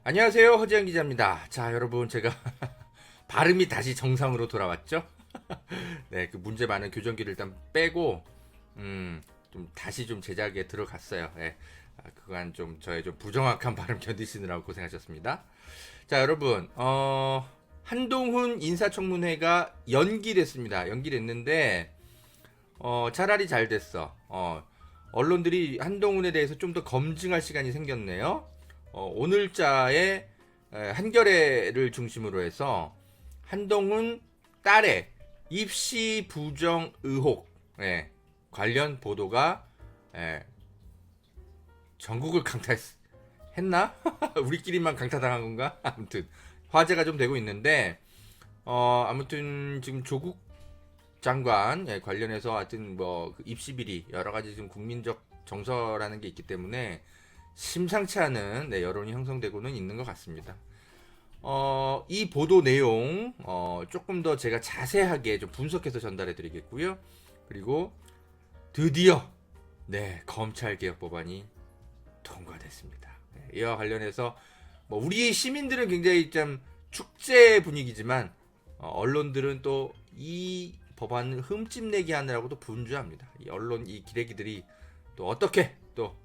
안녕하세요, 허지영 기자입니다. 자, 여러분, 제가 발음이 다시 정상으로 돌아왔죠? 네, 그 문제 많은 교정기를 일단 빼고, 좀 다시 좀 제작에 들어갔어요. 네, 그간 좀 저의 좀 부정확한 발음 견디시느라고 고생하셨습니다. 자, 여러분, 한동훈 인사청문회가 연기됐습니다. 연기됐는데, 차라리 잘 됐어. 언론들이 한동훈에 대해서 좀 더 검증할 시간이 생겼네요. 오늘자에 한겨레를 중심으로 해서 한동훈 딸의 입시 부정 의혹 관련 보도가 전국을 강타했나? 우리끼리만 강타당한 건가? 아무튼 화제가 좀 되고 있는데 아무튼 지금 조국 장관 관련해서 하여튼 뭐 입시 비리 여러 가지 지금 국민적 정서라는 게 있기 때문에 심상치 않은 여론이 형성되고는 있는 것 같습니다. 이 보도 내용 조금 더 제가 자세하게 좀 분석해서 전달해 드리겠고요. 그리고 드디어 검찰개혁 법안이 통과됐습니다. 이와 관련해서 뭐 우리 시민들은 굉장히 좀 축제 분위기지만 언론들은 또 이 법안을 흠집내기 하느라고 또 분주합니다. 이 언론 이 기레기들이 또 어떻게 또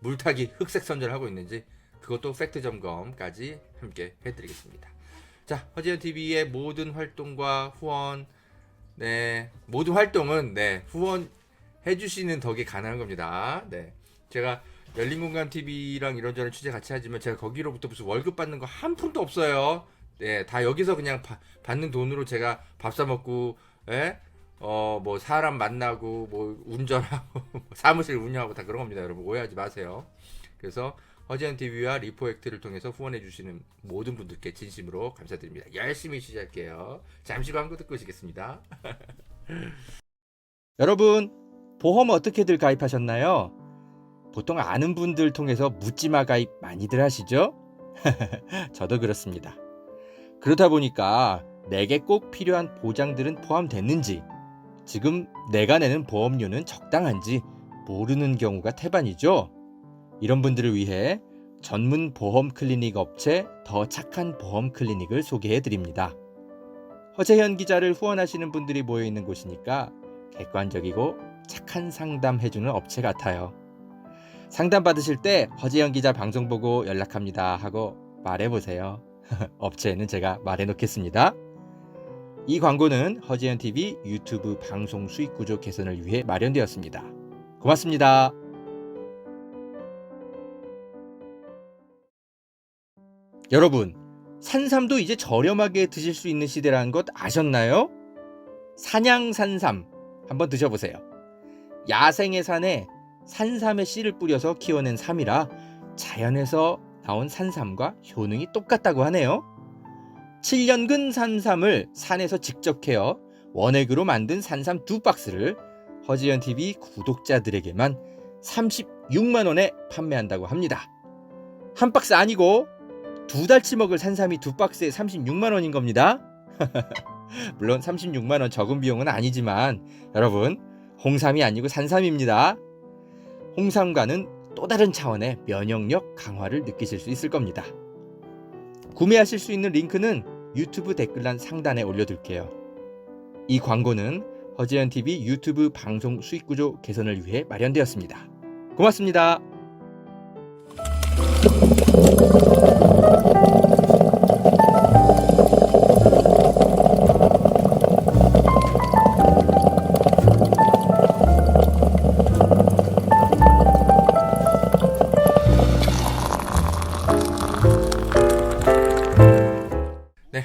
물타기 흑색 선전을 하고 있는지 그것도 팩트 점검까지 함께 해드리겠습니다. 자, 허지현 TV의 모든 활동과 후원, 모든 활동은 후원 해주시는 덕에 가능한 겁니다. 제가 열린공감 TV랑 이런저런 취재 같이 하지만 제가 거기로부터 무슨 월급 받는 거 한 푼도 없어요. 다 여기서 그냥 받는 돈으로 제가 밥 사 먹고, 뭐 사람 만나고, 뭐 운전하고, 사무실 운영하고 다 그런 겁니다. 여러분 오해하지 마세요. 그래서 허지현 TV와 리포액트를 통해서 후원해 주시는 모든 분들께 진심으로 감사드립니다. 열심히 취재할게요. 잠시 광고 듣고 오시겠습니다. 여러분, 보험 어떻게들 가입하셨나요? 보통 아는 분들 통해서 묻지마 가입 많이들 하시죠? 저도 그렇습니다. 그러다 보니까 내게 꼭 필요한 보장들은 포함됐는지, 지금 내가 내는 보험료는 적당한지 모르는 경우가 태반이죠. 이런 분들을 위해 전문 보험 클리닉 업체 더 착한 보험 클리닉을 소개해 드립니다. 허재현 기자를 후원하시는 분들이 모여 있는 곳이니까 객관적이고 착한 상담 해주는 업체 같아요. 상담 받으실 때 허재현 기자 방송 보고 연락합니다 하고 말해보세요. 업체에는 제가 말해놓겠습니다. 이 광고는 허지현 TV 유튜브 방송 수익 구조 개선을 위해 마련되었습니다. 고맙습니다. 여러분, 산삼도 이제 저렴하게 드실 수 있는 시대라는 것 아셨나요? 산양산삼 한번 드셔보세요. 야생의 산에 산삼의 씨를 뿌려서 키워낸 삼이라 자연에서 나온 산삼과 효능이 똑같다고 하네요. 7년근 산삼을 산에서 직접 캐어 원액으로 만든 산삼 2박스를 허지현 TV 구독자들에게만 36만원에 판매한다고 합니다. 한 박스 아니고 2달치 먹을 산삼이 2박스에 36만원인 겁니다. 물론 36만원 적은 비용은 아니지만 여러분, 홍삼이 아니고 산삼입니다. 홍삼과는 또 다른 차원의 면역력 강화를 느끼실 수 있을 겁니다. 구매하실 수 있는 링크는 유튜브 댓글란 상단에 올려둘게요. 이 광고는 허지현 TV 유튜브 방송 수익구조 개선을 위해 마련되었습니다. 고맙습니다.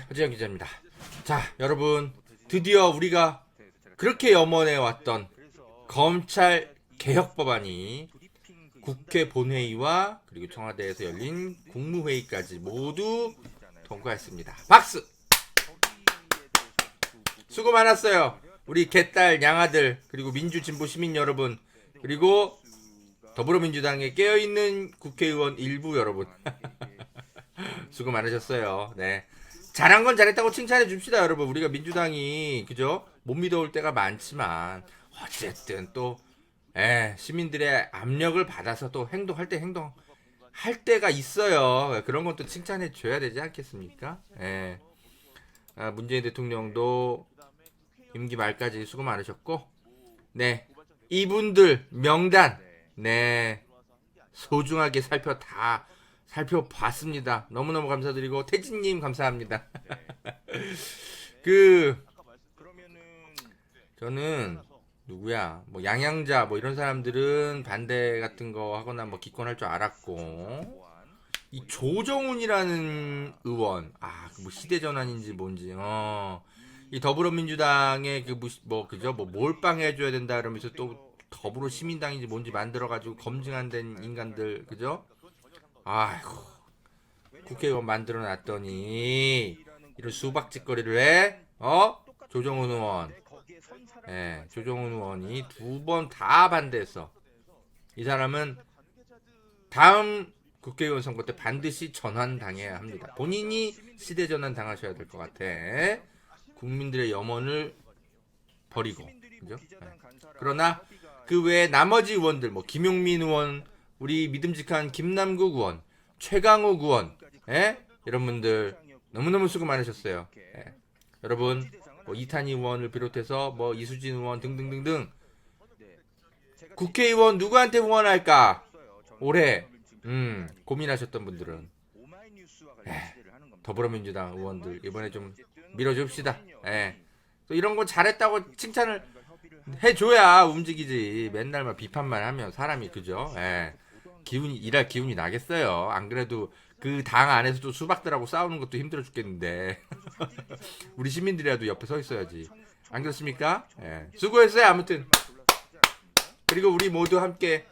허지현 기자입니다. 자, 여러분, 드디어 우리가 그렇게 염원해 왔던 검찰 개혁 법안이 국회 본회의와 그리고 청와대에서 열린 국무회의까지 모두 통과했습니다. 박수! 수고 많았어요. 우리 개딸, 양아들, 그리고 민주진보 시민 여러분, 그리고 더불어민주당에 깨어있는 국회의원 일부 여러분. 수고 많으셨어요. 잘한 건 잘했다고 칭찬해 줍시다, 여러분. 우리가 민주당이 그죠? 못 믿어올 때가 많지만 어쨌든 또 시민들의 압력을 받아서 또 행동할 때 행동 할 때가 있어요. 그런 것도 칭찬해 줘야 되지 않겠습니까? 예. 문재인 대통령도 임기 말까지 수고 많으셨고, 네. 이분들 명단, 네. 소중하게 살펴봤습니다. 너무너무 감사드리고, 태진님 감사합니다. 저는, 누구야, 뭐, 양양자, 뭐, 이런 사람들은 반대 같은 거 하거나 뭐, 기권할 줄 알았고, 이 조정훈이라는 의원, 뭐 시대전환인지 뭔지, 이 더불어민주당의 그죠, 뭐 몰빵 해줘야 된다 그러면서 또 더불어 시민당인지 뭔지 만들어가지고 검증 안 된 인간들, 그죠? 아이고, 국회의원 만들어놨더니 이런 수박짓거리를 해? 조정훈 의원, 조정훈 의원이 2번 다 반대했어. 이 사람은 다음 국회의원 선거 때 반드시 전환당해야 합니다. 본인이 시대 전환 당하셔야 될 것 같아. 국민들의 염원을 버리고, 그죠? 그러나 그 외에 나머지 의원들, 뭐 김용민 의원, 우리 믿음직한 김남국 의원, 최강욱 의원, 이런 분들 너무너무 수고 많으셨어요. 여러분, 뭐 이탄희 의원을 비롯해서 뭐 이수진 의원 등등등등 국회의원 누구한테 후원할까? 올해 고민하셨던 분들은 더불어민주당 의원들 이번에 좀 밀어줍시다. 또 이런 거 잘했다고 칭찬을 해줘야 움직이지. 맨날 막 비판만 하면 사람이, 그죠? 일할 기운이 나겠어요. 안 그래도 그 당 안에서도 수박들하고 싸우는 것도 힘들어 죽겠는데 우리 시민들이라도 옆에 서 있어야지. 안 그렇습니까? 수고했어요. 아무튼 그리고 우리 모두 함께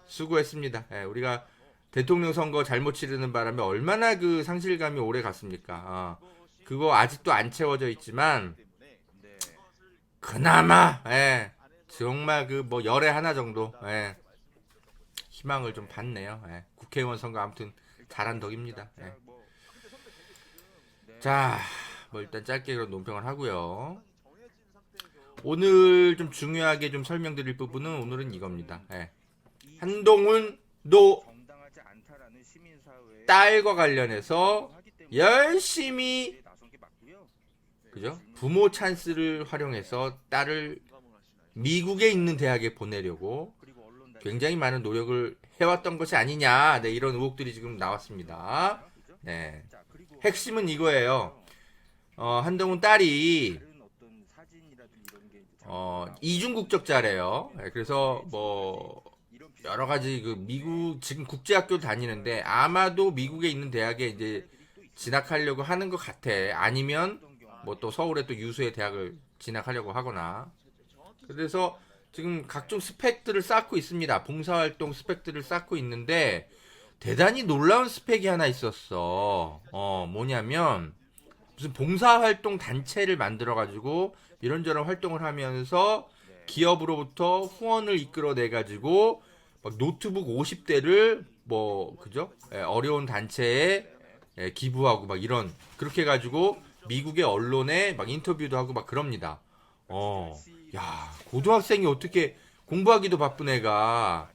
수고했습니다. 우리가 대통령 선거 잘못 치르는 바람에 얼마나 그 상실감이 오래 갔습니까? 그거 아직도 안 채워져 있지만 그나마 정말 그 뭐 열에 하나 정도 희망을 좀 봤네요. 국회의원 선거 아무튼 잘한 덕입니다. 자, 뭐 일단 짧게 그런 논평을 하고요. 오늘 좀 중요하게 좀 설명드릴 부분은 오늘은 이겁니다. 한동훈도 딸과 관련해서 열심히, 그죠? 부모 찬스를 활용해서 딸을 미국에 있는 대학에 보내려고 굉장히 많은 노력을 해왔던 것이 아니냐, 이런 의혹들이 지금 나왔습니다. 핵심은 이거예요. 한동훈 딸이 이중 국적자래요. 그래서 뭐 여러 가지 그 미국 지금 국제학교 다니는데 아마도 미국에 있는 대학에 이제 진학하려고 하는 것 같아. 아니면 뭐 또 서울에 또 유수의 대학을 진학하려고 하거나. 그래서 지금 각종 스펙들을 쌓고 있습니다. 봉사활동 스펙들을 쌓고 있는데 대단히 놀라운 스펙이 하나 있었어. 뭐냐면 무슨 봉사활동 단체를 만들어가지고 이런저런 활동을 하면서 기업으로부터 후원을 이끌어내가지고 막 노트북 50대를 뭐 그죠? 어려운 단체에 기부하고 막 이런 그렇게 해가지고 미국의 언론에 막 인터뷰도 하고 막 그럽니다. 야, 고등학생이 어떻게 공부하기도 바쁜 애가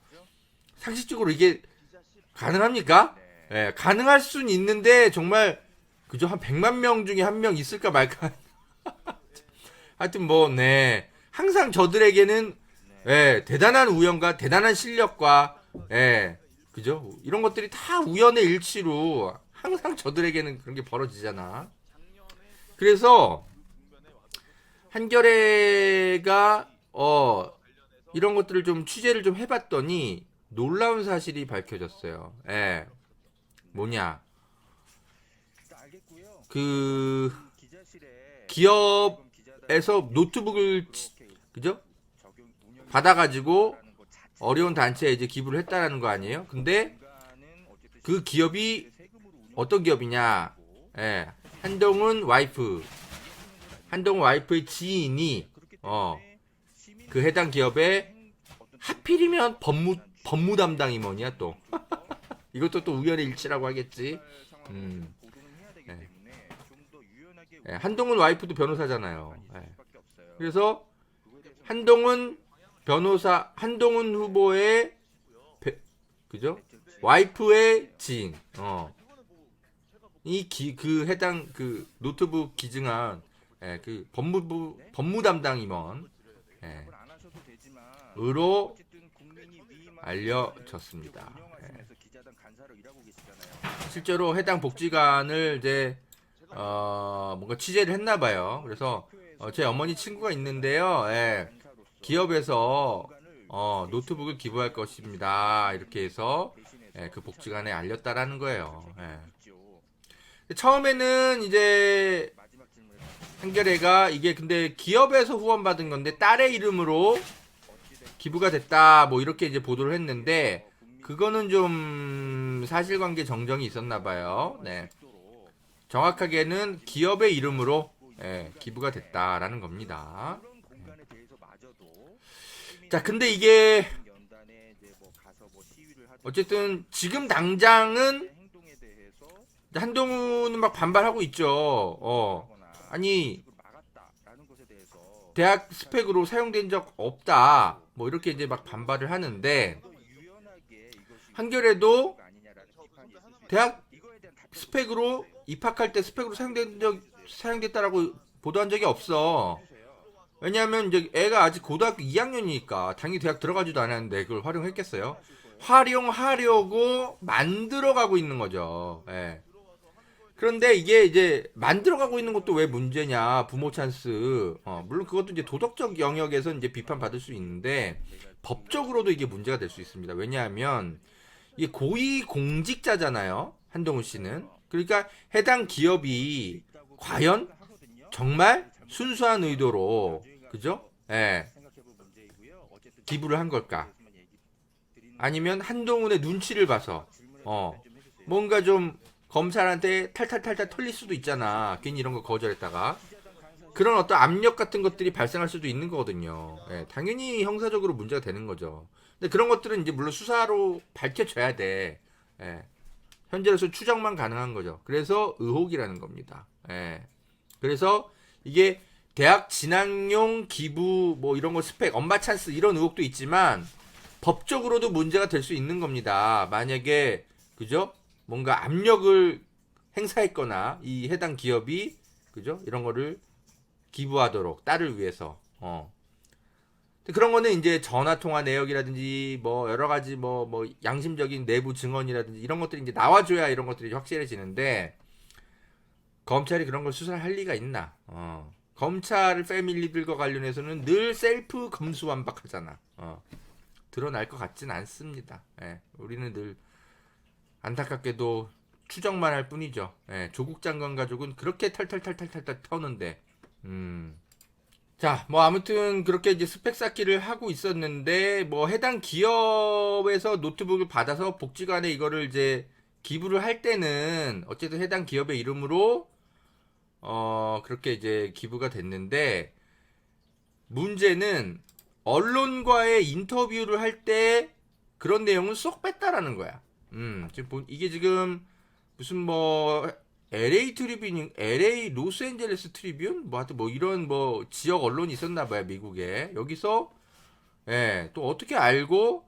상식적으로 이게 가능합니까? 가능할 수는 있는데 정말 그죠? 한 100만 명 중에 한 명 있을까 말까. 하여튼 뭐 항상 저들에게는 대단한 우연과 대단한 실력과 그죠? 이런 것들이 다 우연의 일치로 항상 저들에게는 그런 게 벌어지잖아. 그래서 한겨레가 이런 것들을 좀 취재를 좀 해봤더니 놀라운 사실이 밝혀졌어요. 뭐냐? 그 기업에서 노트북을 그죠? 받아가지고 어려운 단체에 이제 기부를 했다라는 거 아니에요? 근데 그 기업이 어떤 기업이냐? 한동훈 와이프의 지인이 그 해당 기업에 하필이면 법무 담당 임원이야 또. 이것도 또 우연의 일치라고 하겠지. 한동훈 와이프도 변호사잖아요. 그래서 한동훈 후보의 그죠? 와이프의 지인, 그 해당 그 노트북 기증한 그 법무 담당 임원 으로 알려졌습니다. 실제로 해당 복지관을 이제 뭔가 취재를 했나 봐요. 그래서 제 어머니 친구가 있는데요. 기업에서 노트북을 기부할 것입니다. 이렇게 해서 그 복지관에 알렸다라는 거예요. 처음에는 이제 한겨레가 이게 근데 기업에서 후원받은 건데 딸의 이름으로 기부가 됐다 뭐 이렇게 이제 보도를 했는데 그거는 좀 사실관계 정정이 있었나 봐요. 네. 정확하게는 기업의 이름으로 기부가 됐다라는 겁니다. 자, 근데 이게 어쨌든 지금 당장은 한동훈은 막 반발하고 있죠. 아니 대학 스펙으로 사용된 적 없다. 뭐 이렇게 이제 막 반발을 하는데 한겨레도 대학 스펙으로 입학할 때 스펙으로 사용됐다라고 보도한 적이 없어. 왜냐하면 이제 애가 아직 고등학교 2학년이니까 당연히 대학 들어가지도 않았는데 그걸 활용했겠어요? 활용하려고 만들어가고 있는 거죠. 그런데 이게 이제 만들어가고 있는 것도 왜 문제냐? 부모 찬스. 물론 그것도 이제 도덕적 영역에서 이제 비판받을 수 있는데 법적으로도 이게 문제가 될 수 있습니다. 왜냐하면 이게 고위 공직자잖아요. 한동훈 씨는. 그러니까 해당 기업이 과연 정말 순수한 의도로 그죠? 기부를 한 걸까? 아니면 한동훈의 눈치를 봐서 뭔가 좀 검찰한테 탈탈 털릴 수도 있잖아. 괜히 이런 거 거절했다가 그런 어떤 압력 같은 것들이 발생할 수도 있는 거거든요. 당연히 형사적으로 문제가 되는 거죠. 근데 그런 것들은 이제 물론 수사로 밝혀져야 돼. 현재로서 추정만 가능한 거죠. 그래서 의혹이라는 겁니다. 그래서 이게 대학 진학용 기부 뭐 이런 거 스펙 엄마 찬스 이런 의혹도 있지만 법적으로도 문제가 될 수 있는 겁니다. 만약에 그죠? 뭔가 압력을 행사했거나 이 해당 기업이 그죠? 이런 거를 기부하도록 딸을 위해서 그런 거는 이제 전화 통화 내역이라든지 뭐 여러 가지 뭐 양심적인 내부 증언이라든지 이런 것들이 이제 나와줘야 이런 것들이 확실해지는데 검찰이 그런 걸 수사를 할 리가 있나? 검찰 패밀리들과 관련해서는 늘 셀프 검수완박하잖아. 드러날 것 같진 않습니다. 우리는 늘 안타깝게도 추정만 할 뿐이죠. 조국 장관 가족은 그렇게 탈탈 터는데. 자, 뭐 아무튼 그렇게 이제 스펙 쌓기를 하고 있었는데 뭐 해당 기업에서 노트북을 받아서 복지관에 이거를 이제 기부를 할 때는 어쨌든 해당 기업의 이름으로 그렇게 이제 기부가 됐는데 문제는 언론과의 인터뷰를 할 때 그런 내용은 쏙 뺐다라는 거야. 이게 지금 무슨 뭐 LA 트리뷴, LA 로스앤젤레스 트리뷴 뭐 하여튼 뭐 이런 뭐 지역 언론이 있었나 봐요, 미국에. 여기서 또 어떻게 알고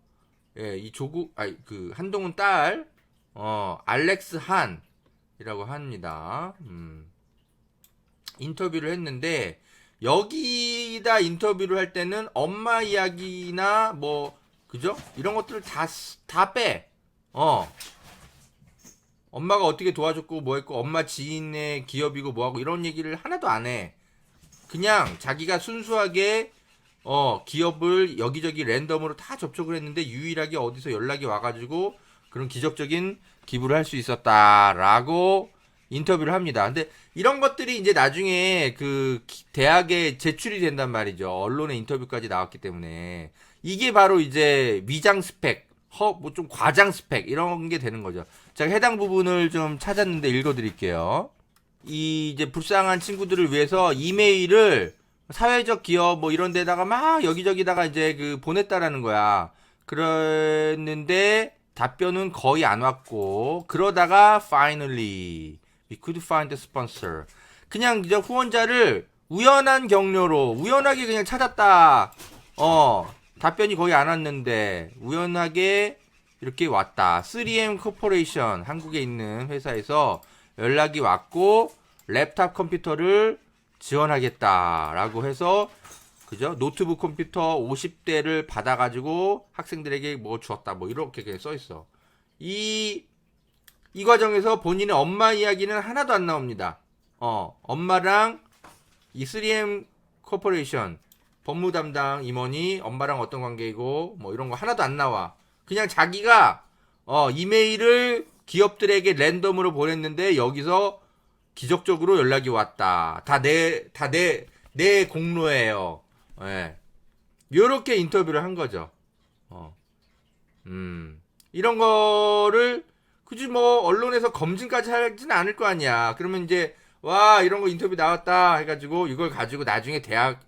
이 그 한동훈 딸 알렉스 한이라고 합니다. 인터뷰를 했는데 여기다 인터뷰를 할 때는 엄마 이야기나 뭐 그죠? 이런 것들을 다 빼. 엄마가 어떻게 도와줬고 뭐 했고 엄마 지인의 기업이고 뭐하고 이런 얘기를 하나도 안 해. 그냥 자기가 순수하게 기업을 여기저기 랜덤으로 다 접촉을 했는데 유일하게 어디서 연락이 와가지고 그런 기적적인 기부를 할 수 있었다라고 인터뷰를 합니다. 근데 이런 것들이 이제 나중에 그 대학에 제출이 된단 말이죠. 언론의 인터뷰까지 나왔기 때문에 이게 바로 이제 위장 스펙, 뭐 좀 과장 스펙 이런 게 되는 거죠. 제가 해당 부분을 좀 찾았는데 읽어드릴게요. 이 이제 불쌍한 친구들을 위해서 이메일을 사회적 기업 뭐 이런 데다가 막 여기저기다가 이제 그 보냈다라는 거야. 그랬는데 답변은 거의 안 왔고 그러다가 finally we could find a sponsor. 그냥 이제 후원자를 우연한 경로로 우연하게 그냥 찾았다. 답변이 거의 안 왔는데 우연하게 이렇게 왔다. 3M 코퍼레이션 한국에 있는 회사에서 연락이 왔고 랩탑 컴퓨터를 지원하겠다라고 해서 그죠? 노트북 컴퓨터 50대를 받아가지고 학생들에게 뭐 주었다. 뭐 이렇게 그냥 써있어. 이 과정에서 본인의 엄마 이야기는 하나도 안 나옵니다. 엄마랑 이 3M 코퍼레이션 법무 담당 임원이 엄마랑 어떤 관계이고 뭐 이런 거 하나도 안 나와. 그냥 자기가 이메일을 기업들에게 랜덤으로 보냈는데 여기서 기적적으로 연락이 왔다. 다 내 공로예요. 예. 요렇게 인터뷰를 한 거죠. 이런 거를 굳이 뭐 언론에서 검증까지 하진 않을 거 아니야. 그러면 이제 와 이런 거 인터뷰 나왔다 해가지고 이걸 가지고 나중에 대학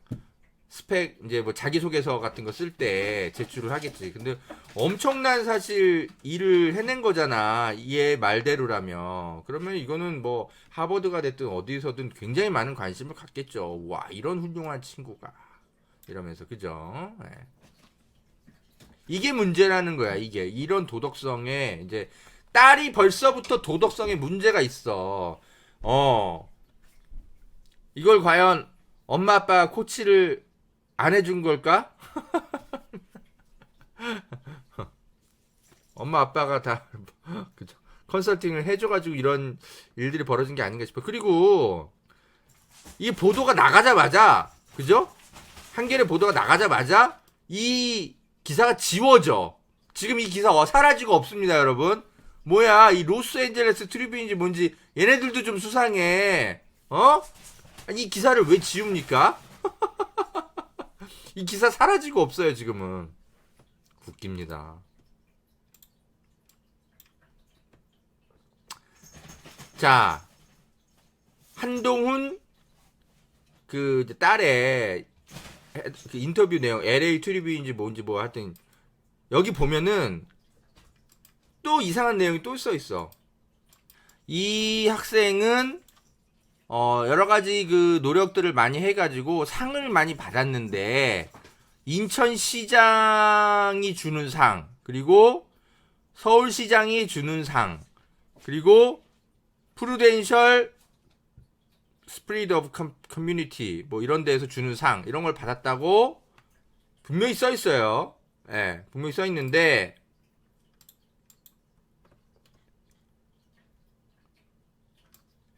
스펙 이제 뭐 자기소개서 같은 거 쓸 때 제출을 하겠지. 근데 엄청난 사실 일을 해낸 거잖아. 얘 말대로라면. 그러면 이거는 뭐 하버드가 됐든 어디서든 굉장히 많은 관심을 갖겠죠. 와 이런 훌륭한 친구가 이러면서 그죠? 네. 이게 문제라는 거야. 이게 이런 도덕성에 이제 딸이 벌써부터 도덕성에 문제가 있어. 이걸 과연 엄마 아빠가 코치를 안 해준 걸까? 엄마 아빠가 다 그죠? 컨설팅을 해줘가지고 이런 일들이 벌어진 게 아닌가 싶어. 그리고 이 보도가 나가자마자 그죠? 한겨레 보도가 나가자마자 이 기사가 지워져. 지금 이 기사 사라지고 없습니다, 여러분. 뭐야, 이 로스앤젤레스 트리뷴인지 뭔지 얘네들도 좀 수상해. 아니 이 기사를 왜 지웁니까? 이 기사 사라지고 없어요, 지금은. 웃깁니다. 자, 한동훈 그 딸의 그 인터뷰 내용, LA 트리뷴인지 뭔지 뭐 하여튼 여기 보면은 또 이상한 내용이 또 써 있어. 이 학생은 여러 가지 그 노력들을 많이 해가지고 상을 많이 받았는데 인천시장이 주는 상, 그리고 서울시장이 주는 상, 그리고 프루덴셜 스프리드 오브 커뮤니티 뭐 이런 데에서 주는 상 이런 걸 받았다고 분명히 써 있어요. 예, 분명히 써 있는데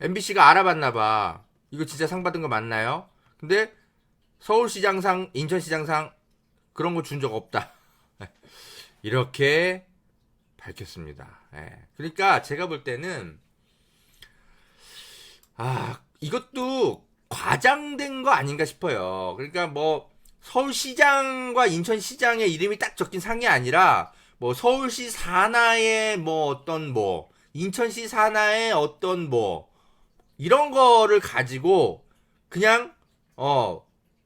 MBC가 알아봤나봐. 이거 진짜 상 받은 거 맞나요? 근데 서울시장상, 인천시장상 그런 거 준 적 없다. 이렇게 밝혔습니다. 예. 그러니까 제가 볼 때는 이것도 과장된 거 아닌가 싶어요. 그러니까 뭐 서울시장과 인천시장의 이름이 딱 적힌 상이 아니라 뭐 서울시 산하의 뭐 어떤 뭐 인천시 산하의 어떤 뭐 이런 거를 가지고 그냥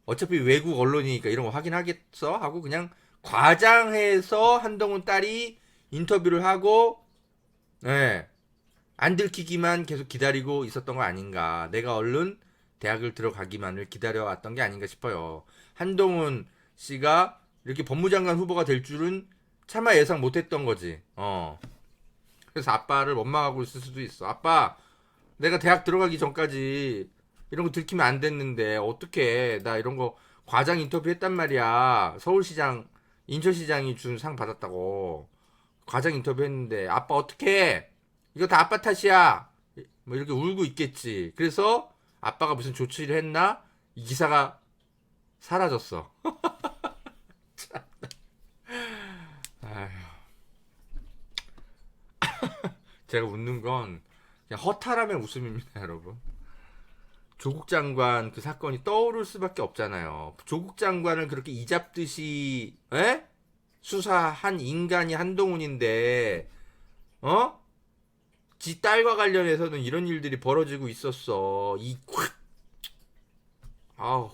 어차피 외국 언론이니까 이런 거 확인하겠어 하고 그냥 과장해서 한동훈 딸이 인터뷰를 하고 안 들키기만 계속 기다리고 있었던 거 아닌가. 내가 얼른 대학을 들어가기만을 기다려왔던 게 아닌가 싶어요. 한동훈 씨가 이렇게 법무장관 후보가 될 줄은 차마 예상 못했던 거지. 그래서 아빠를 원망하고 있을 수도 있어. 아빠, 내가 대학 들어가기 전까지 이런 거 들키면 안 됐는데 어떻게 나 이런 거 과장 인터뷰 했단 말이야. 서울시장, 인천시장이 준 상 받았다고 과장 인터뷰 했는데 아빠 어떻게 이거 다 아빠 탓이야. 뭐 이렇게 울고 있겠지. 그래서 아빠가 무슨 조치를 했나? 이 기사가 사라졌어. 아휴. 제가 웃는 건 그냥 허탈함의 웃음입니다, 여러분. 조국 장관 그 사건이 떠오를 수밖에 없잖아요. 조국 장관을 그렇게 이잡듯이 수사한 인간이 한동훈인데 지 딸과 관련해서는 이런 일들이 벌어지고 있었어. 아우.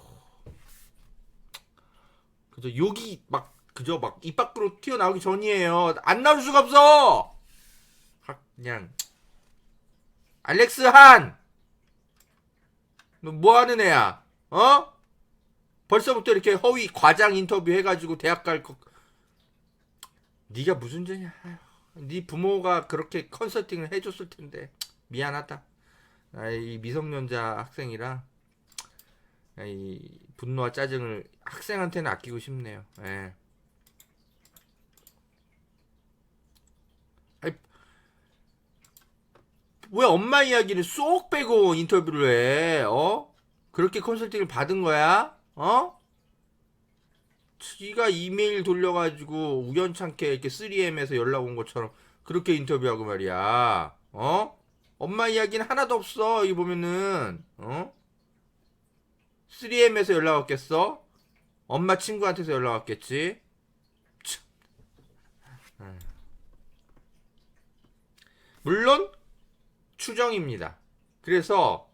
그저 욕이 막 그저 막 입 밖으로 튀어나오기 전이에요. 안 나올 수가 없어. 그냥 알렉스 한, 너 뭐 하는 애야? 벌써부터 이렇게 허위 과장 인터뷰 해가지고 대학 갈 거. 네가 무슨 죄냐? 네 부모가 그렇게 컨설팅을 해줬을 텐데 미안하다. 이 미성년자 학생이라 이 분노와 짜증을 학생한테는 아끼고 싶네요. 예. 아니, 왜 엄마 이야기를 쏙 빼고 인터뷰를 해? 그렇게 컨설팅을 받은 거야? 지가 이메일 돌려가지고 우연찮게 이렇게 3M에서 연락 온 것처럼 그렇게 인터뷰하고 말이야. 엄마 이야기는 하나도 없어. 이 보면은 3M에서 연락 왔겠어? 엄마 친구한테서 연락 왔겠지? 참. 물론 추정입니다. 그래서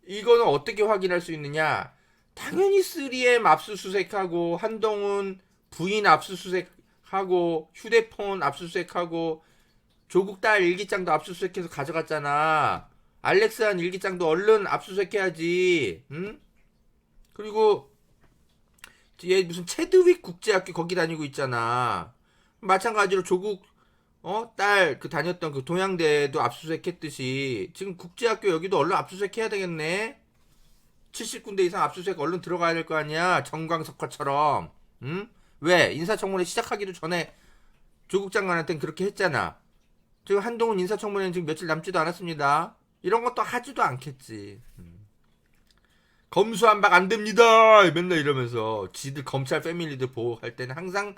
이거는 어떻게 확인할 수 있느냐? 당연히 3M 압수수색하고 한동훈 부인 압수수색하고 휴대폰 압수수색하고 조국 딸 일기장도 압수수색해서 가져갔잖아. 알렉스한 일기장도 얼른 압수수색해야지. 응? 그리고 얘 무슨 체드윅 국제학교 거기 다니고 있잖아. 마찬가지로 조국 딸 그 다녔던 그 동양대도 압수수색했듯이 지금 국제학교 여기도 얼른 압수수색해야 되겠네. 70군데 이상 압수수색 얼른 들어가야 될 거 아니야. 정광석화처럼. 응? 왜? 인사청문회 시작하기도 전에 조국 장관한테는 그렇게 했잖아. 지금 한동훈 인사청문회는 지금 며칠 남지도 않았습니다. 이런 것도 하지도 않겠지. 검수한박 안 됩니다. 맨날 이러면서 지들 검찰 패밀리들 보호할 때는 항상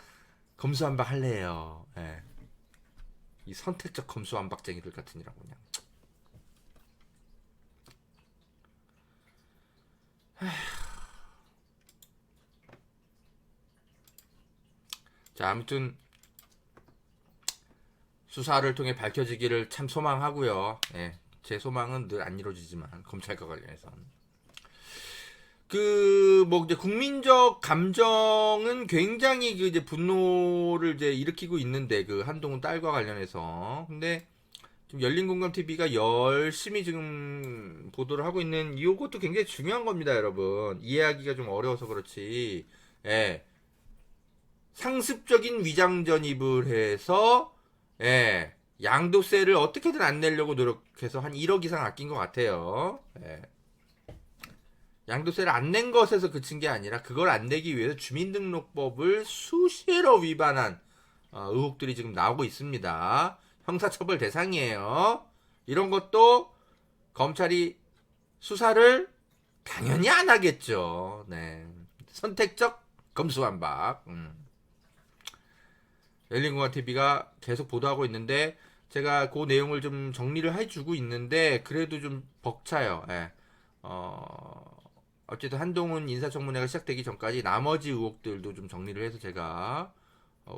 검수한박 할래요. 예. 이 선택적 검수한박쟁이들 같으니라고 그냥. 자, 아무튼 수사를 통해 밝혀지기를 참 소망하고요. 예, 제 소망은 늘 안 이루어지지만 검찰과 관련해서는 뭐 이제 국민적 감정은 굉장히 그 이제 분노를 이제 일으키고 있는데 그 한동훈 딸과 관련해서 근데 지금 열린공감TV가 열심히 지금 보도를 하고 있는 이것도 굉장히 중요한 겁니다, 여러분. 이해하기가 좀 어려워서 그렇지. 예. 상습적인 위장 전입을 해서 예. 양도세를 어떻게든 안 내려고 노력해서 한 1억 이상 아낀 것 같아요. 예. 양도세를 안 낸 것에서 그친 게 아니라 그걸 안 내기 위해서 주민등록법을 수시로 위반한 의혹들이 지금 나오고 있습니다. 형사처벌 대상이에요. 이런 것도 검찰이 수사를 당연히 안 하겠죠. 네. 선택적 검수완박. 열린공감TV가 계속 보도하고 있는데 제가 그 내용을 좀 정리를 해주고 있는데 그래도 좀 벅차요. 예. 어쨌든 한동훈 인사청문회가 시작되기 전까지 나머지 의혹들도 좀 정리를 해서 제가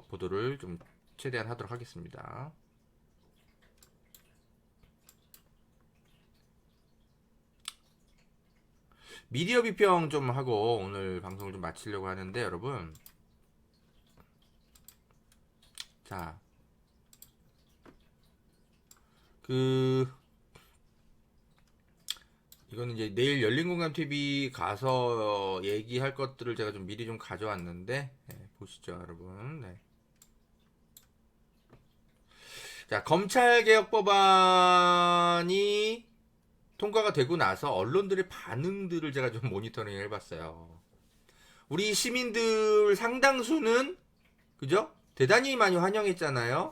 보도를 좀 최대한 하도록 하겠습니다. 미디어 비평 좀 하고 오늘 방송을 좀 마치려고 하는데 여러분, 자, 이거는 이제 내일 열린공감TV 가서 얘기할 것들을 제가 좀 미리 좀 가져왔는데 네, 보시죠, 여러분. 네. 자, 검찰개혁법안이 통과가 되고 나서 언론들의 반응들을 제가 좀 모니터링 해봤어요. 우리 시민들 상당수는 그죠? 대단히 많이 환영했잖아요.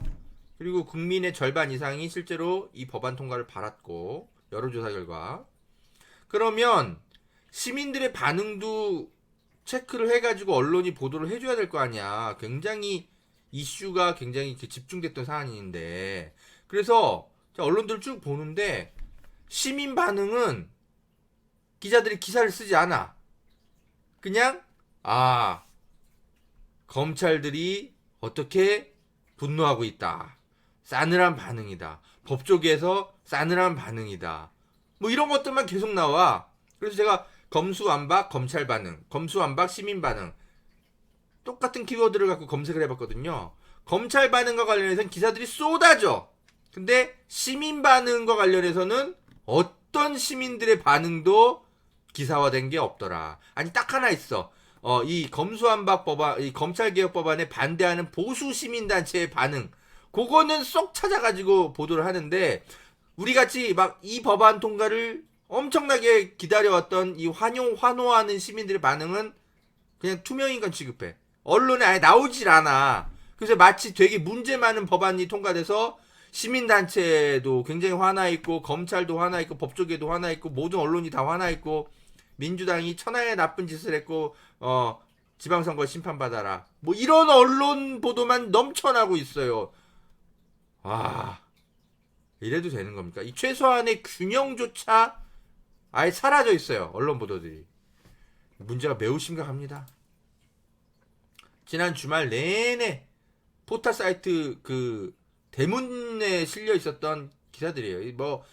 그리고 국민의 절반 이상이 실제로 이 법안 통과를 바랐고 여론조사 결과 그러면 시민들의 반응도 체크를 해가지고 언론이 보도를 해줘야 될 거 아니야. 굉장히 이슈가 굉장히 집중됐던 사안인데 그래서 언론들 쭉 보는데 시민 반응은 기자들이 기사를 쓰지 않아. 그냥 검찰들이 어떻게 분노하고 있다. 싸늘한 반응이다. 법조계에서 싸늘한 반응이다. 뭐 이런 것들만 계속 나와. 그래서 제가 검수완박 검찰 반응, 검수완박 시민 반응 똑같은 키워드를 갖고 검색을 해봤거든요. 검찰 반응과 관련해서는 기사들이 쏟아져. 근데 시민 반응과 관련해서는 어떤 시민들의 반응도 기사화된 게 없더라. 아니 딱 하나 있어. 이 검수완박 법안, 이 검찰개혁 법안에 반대하는 보수 시민단체의 반응. 그거는 쏙 찾아가지고 보도를 하는데 우리 같이 막 이 법안 통과를 엄청나게 기다려왔던 이 환호하는 시민들의 반응은 그냥 투명인간 취급해. 언론에 아예 나오질 않아. 그래서 마치 되게 문제 많은 법안이 통과돼서 시민단체도 굉장히 화나 있고 검찰도 화나 있고 법조계도 화나 있고 모든 언론이 다 화나 있고 민주당이 천하의 나쁜 짓을 했고 지방선거 심판받아라 뭐 이런 언론 보도만 넘쳐나고 있어요. 아, 이래도 되는 겁니까? 이 최소한의 균형조차 아예 사라져 있어요. 언론 보도들이. 문제가 매우 심각합니다. 지난 주말 내내 포털 사이트 그 대문에 실려 있었던 기사들이에요. 뭐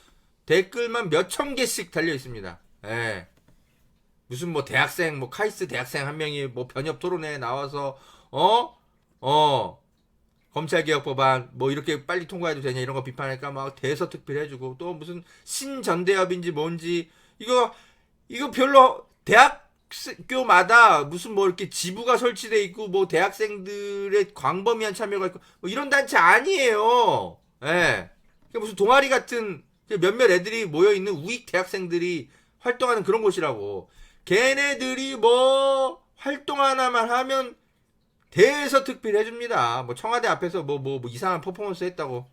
댓글만 몇천 개씩 달려 있습니다. 예. 무슨 뭐 대학생 뭐 카이스트 대학생 한 명이 뭐 변협 토론회에 나와서 검찰개혁 법안 뭐 이렇게 빨리 통과해도 되냐 이런 거 비판하니까 막 대서특필 해주고 또 무슨 신전대협인지 뭔지 이거 별로 대학교마다 무슨 뭐 이렇게 지부가 설치돼 있고 뭐 대학생들의 광범위한 참여가 있고 뭐 이런 단체 아니에요. 예. 무슨 동아리 같은 몇몇 애들이 모여 있는 우익 대학생들이 활동하는 그런 곳이라고. 걔네들이 뭐 활동 하나만 하면 대서특필 해줍니다. 뭐 청와대 앞에서 뭐 이상한 퍼포먼스 했다고.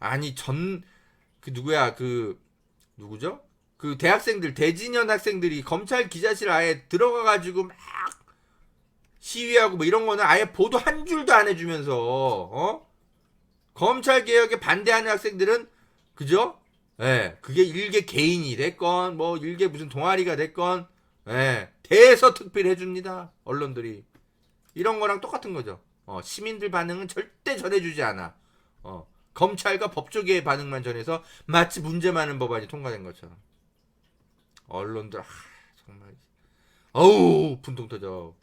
아니 그 누구야 누구죠? 그 대학생들 대진현 학생들이 검찰 기자실 아예 들어가가지고 막 시위하고 뭐 이런 거는 아예 보도 한 줄도 안 해주면서 검찰 개혁에 반대하는 학생들은 그죠? 예, 그게 일개 개인이 됐건 뭐 일개 무슨 동아리가 됐건 대서특필 해줍니다. 언론들이. 이런 거랑 똑같은 거죠. 시민들 반응은 절대 전해주지 않아. 검찰과 법조계의 반응만 전해서 마치 문제 많은 법안이 통과된 것처럼. 언론들 정말 어우 분통 터져.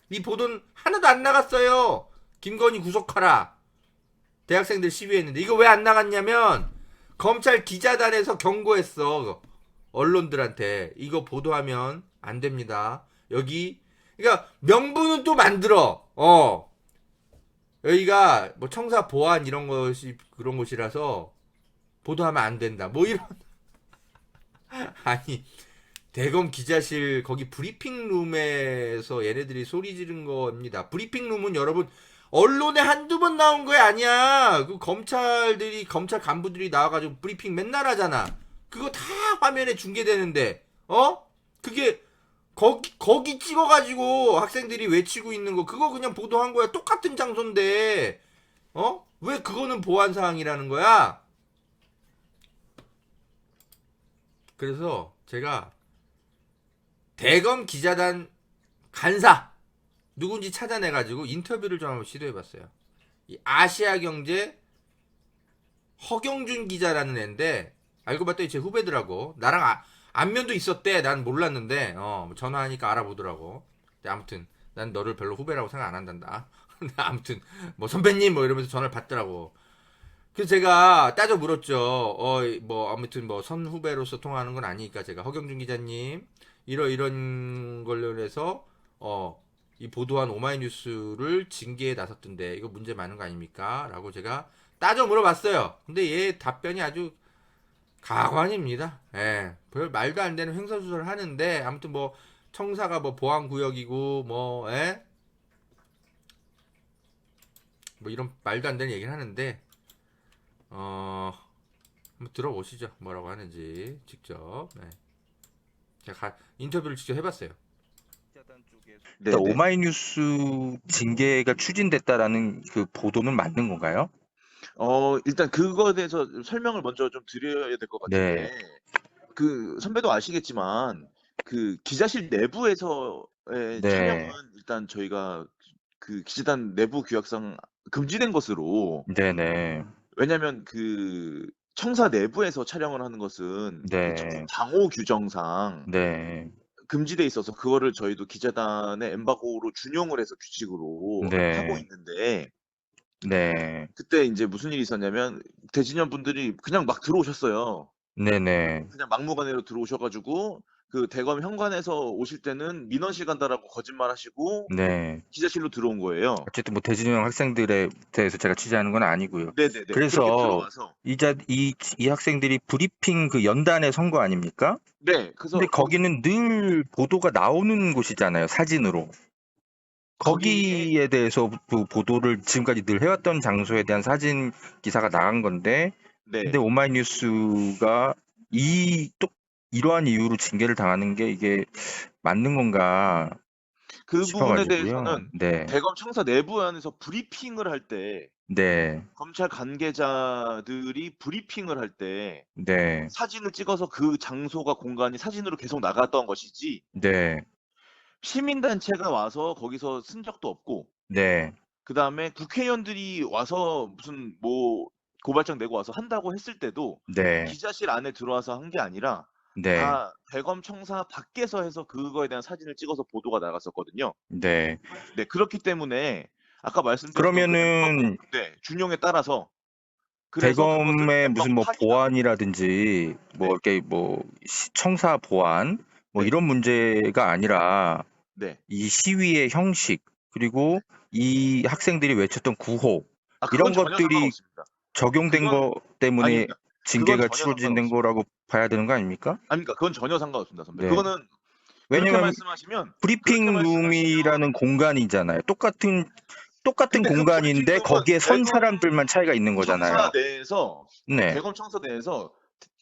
이 보도는 하나도 안 나갔어요. 김건희 구속하라. 대학생들 시위했는데 이거 왜 안 나갔냐면 검찰 기자단에서 경고했어. 언론들한테 이거 보도하면 안 됩니다. 여기 그러니까 명분은 또 만들어. 여기가 뭐 청사 보안 이런 것이 그런 곳이라서 보도하면 안 된다. 뭐 이런 아니 대검 기자실 거기 브리핑룸에서 얘네들이 소리 지른 겁니다. 브리핑룸은 여러분 언론에 한두 번 나온 거 아니야. 그 검찰 간부들이 나와가지고 브리핑 맨날 하잖아. 그거 다 화면에 중계되는데 그게 거기 찍어가지고 학생들이 외치고 있는 거 그거 그냥 보도한 거야. 똑같은 장소인데 왜 그거는 보안 사항이라는 거야? 그래서 제가 대검 기자단 간사 누군지 찾아내가지고 인터뷰를 좀 한번 시도해봤어요. 이 아시아경제 허경준 기자라는 애인데 알고 봤더니 제 후배더라고. 나랑 안면도 있었대. 난 몰랐는데 전화하니까 알아보더라고. 아무튼 난 너를 별로 후배라고 생각 안 한단다. 아무튼 뭐 선배님 뭐 이러면서 전화를 받더라고. 그래서 제가 따져 물었죠. 뭐 아무튼 뭐 선후배로서 통화하는 건 아니니까 제가 허경준 기자님 이런 걸로 해서 이 보도한 오마이뉴스를 징계에 나섰던데 이거 문제 많은 거 아닙니까? 라고 제가 따져 물어봤어요. 근데 얘 답변이 아주 가관입니다. 예. 별 말도 안 되는 횡설수설을 하는데 아무튼 뭐 청사가 뭐 보안구역이고 뭐 이런 말도 안 되는 얘기를 하는데 한번 들어보시죠. 뭐라고 하는지 직접. 네. 제가 인터뷰를 직접 해봤어요. 일단 오마이뉴스 징계가 추진됐다라는 그 보도는 맞는 건가요? 일단 그거에 대해서 설명을 먼저 좀 드려야 될 것 같은데, 그 선배도 아시겠지만, 그 기자실 내부에서의 촬영은 일단 저희가 그 기자단 내부 규약상 금지된 것으로, 네네. 왜냐면 그 청사 내부에서 촬영을 하는 것은 그 청사 방호 규정상 네. 금지돼 있어서 그거를 저희도 기자단의 엠바고로 준용을 해서 규칙으로 하고 있는데, 네. 그때 이제 무슨 일이 있었냐면 대진현 분들이 그냥 막 들어오셨어요. 네네. 그냥 막무가내로 들어오셔가지고 그 대검 현관에서 오실 때는 민원실 간다라고 거짓말하시고 네. 기자실로 들어온 거예요. 어쨌든 뭐 대진형 학생들에 대해서 제가 취재하는 건 아니고요. 네네네. 그렇게 그래서 들어와서 이 학생들이 브리핑 그 연단에 선 거 아닙니까? 네, 근데 그래서 거기는 늘 보도가 나오는 곳이잖아요, 사진으로. 거기에 거기에 대해서 그 보도를 지금까지 늘 해왔던 장소에 대한 사진 기사가 나간 건데, 근데 네, 오마이뉴스가 이러한 이유로 징계를 당하는 게 이게 맞는 건가 그 부분에 싶어가지고요. 대해서는 네, 대검 청사 내부 안에서 브리핑을 할 때 네, 검찰 관계자들이 브리핑을 할 때 네, 사진을 찍어서 그 장소가 공간이 사진으로 계속 나갔던 것이지 네, 시민단체가 와서 거기서 쓴 적도 없고 네, 그다음에 국회의원들이 와서 무슨 뭐 고발장 내고 와서 한다고 했을 때도 네, 기자실 안에 들어와서 한 게 아니라 네, 다 대검 청사 밖에서 해서 그거에 대한 사진을 찍어서 보도가 나갔었거든요. 네. 네, 그렇기 때문에 아까 말씀드렸던 그 그러면은 네, 준용에 따라서 그래서 그것을 대검의 불법 무슨 뭐 파기다. 보안이라든지 뭐 네, 이렇게 뭐 청사 보안 뭐 네, 이런 문제가 아니라 네. 이 시위의 형식 그리고 이 학생들이 외쳤던 구호 아, 그건 이런 전혀 것들이 상관없습니다. 적용된 그건 거 때문에 아닙니다. 그건 징계가 전혀 치러진 상관없습니다. 거라고 봐야 되는 거 아닙니까? 아닙니까? 그건 전혀 상관없습니다, 선배. 네. 그거는 그렇게 왜냐면 말씀하시면 그렇게 브리핑 말씀하시면 룸이라는 공간이잖아요. 똑같은 근데 그 공간인데 브리핑룸은 거기에 선 사람들만 차이가 있는 청사 거잖아요. 내에서 네. 대검 청사 내에서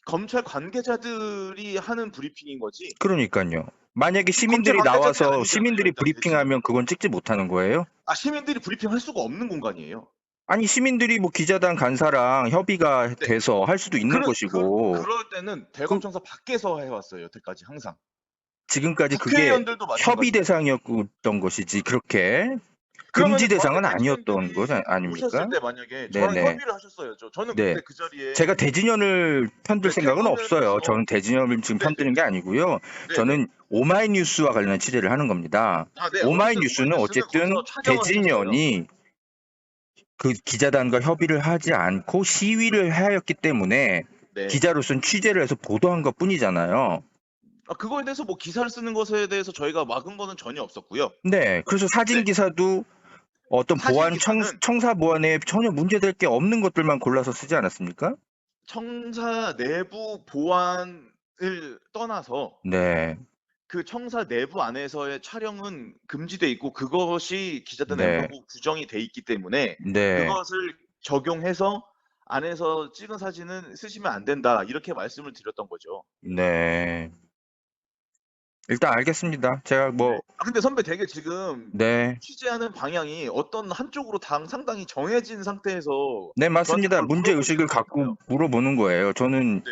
검찰 관계자들이 하는 브리핑인 거지. 그러니까요. 만약에 검찰 시민들이 관계자들이 나와서 아니잖아요. 시민들이 일단 대신은. 브리핑하면 그건 찍지 못하는 거예요? 아, 시민들이 브리핑할 수가 없는 공간이에요. 아니 시민들이 뭐 기자단 간사랑 협의가 네. 돼서 할 수도 있는 것이고 그럴 때는 대검 그 청사 밖에서 해왔어요. 여태까지 항상. 지금까지 그게 국회의원들도 협의 마찬가지고. 대상이었던 것이지 그렇게 금지 그러면은 대상은 저한테 아니었던 거 대진님들이 오셨을 아닙니까? 때 만약에 저랑 네네. 협의를 하셨어요. 저는 네. 그때 그 자리에 제가 대진현을 편들 네, 생각은 퇴근을 없어요. 해서 저는 대진현을 지금 네네. 편드는 게 아니고요. 네네. 저는 오마이뉴스와 관련한 취재를 하는 겁니다. 아, 네. 어쨌든 오마이뉴스는 오마이뉴스는 거기서 어쨌든 촬영을 하셨어요. 대진현이 그 기자단과 협의를 하지 않고 시위를 하였기 때문에 네. 기자로서는 취재를 해서 보도한 것뿐이잖아요. 아, 그거에 대해서 뭐 기사를 쓰는 것에 대해서 저희가 막은 거는 전혀 없었고요. 네. 그래서 사진 네. 기사도 어떤 사진 기사는 청사 보안에 전혀 문제될 게 없는 것들만 골라서 쓰지 않았습니까? 청사 내부 보안을 떠나서 네. 그 청사 내부 안에서의 촬영은 금지돼 있고 그것이 기자단 네. 엠바고 규정이 돼 있기 때문에 네. 그것을 적용해서 안에서 찍은 사진은 쓰시면 안 된다. 이렇게 말씀을 드렸던 거죠. 네. 일단 알겠습니다. 제가 네. 뭐 아, 근데 선배 되게 지금 네. 취재하는 방향이 어떤 한쪽으로 상당히 정해진 상태에서 네, 저한테 맞습니다. 그걸 문제 의식을 물어보시는 것 갖고 같아요. 물어보는 거예요. 저는 네.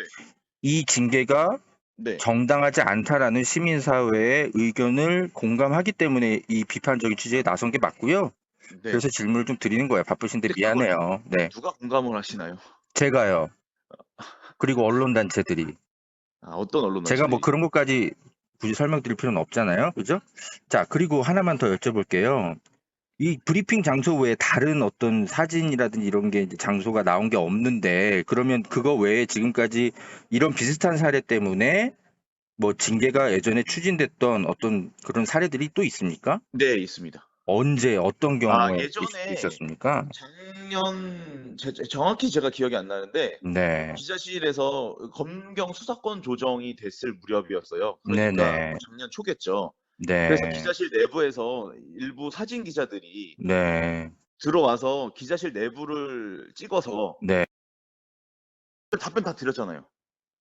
이 징계가 네. 정당하지 않다라는 시민사회의 의견을 공감하기 때문에 이 비판적인 취재에 나선 게 맞고요. 네. 그래서 질문을 좀 드리는 거예요. 바쁘신데 근데 그걸 미안해요. 네. 누가 공감을 하시나요? 제가요. 그리고 언론단체들이. 아, 어떤 제가 뭐 언론단체들이? 그런 것까지 굳이 설명드릴 필요는 없잖아요. 그죠? 자, 그리고 하나만 더 여쭤볼게요. 이 브리핑 장소 외에 다른 어떤 사진이라든지 이런 게 이제 장소가 나온 게 없는데 그러면 그거 외에 지금까지 이런 비슷한 사례 때문에 뭐 징계가 예전에 추진됐던 어떤 그런 사례들이 또 있습니까? 네, 있습니다. 언제 어떤 아, 경우에 예전에 있었습니까? 작년 정확히 제가 기억이 안 나는데 네. 기자실에서 검경 수사권 조정이 됐을 무렵이었어요. 그러니까 네네. 작년 초겠죠. 그래서 네. 기자실 내부에서 일부 사진 기자들이 네. 들어와서 기자실 내부를 찍어서 네. 답변 다 드렸잖아요.